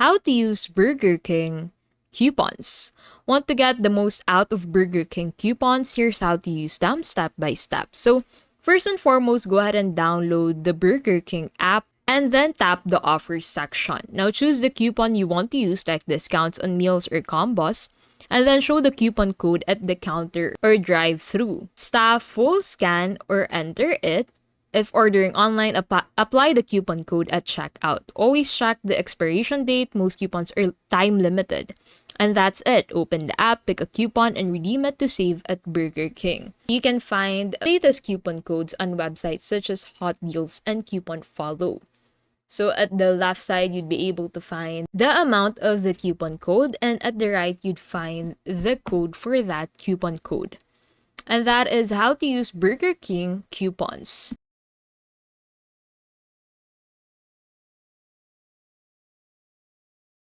How to use Burger King coupons. Want to get the most out of Burger King coupons? Here's how to use them step by step. So, first and foremost, go ahead and download the Burger King app and then tap the offers section. Now, choose the coupon you want to use, like discounts on meals or combos, and then show the coupon code at the counter or drive-through. Staff will scan or enter it. If ordering online, apply the coupon code at checkout. Always check the expiration date. Most coupons are time limited. And that's it. Open the app, pick a coupon, and redeem it to save at Burger King. You can find latest coupon codes on websites such as Hot Deals and Coupon Follow. So at the left side, you'd be able to find the amount of the coupon code, and at the right, you'd find the code for that coupon code. And that is how to use Burger King coupons.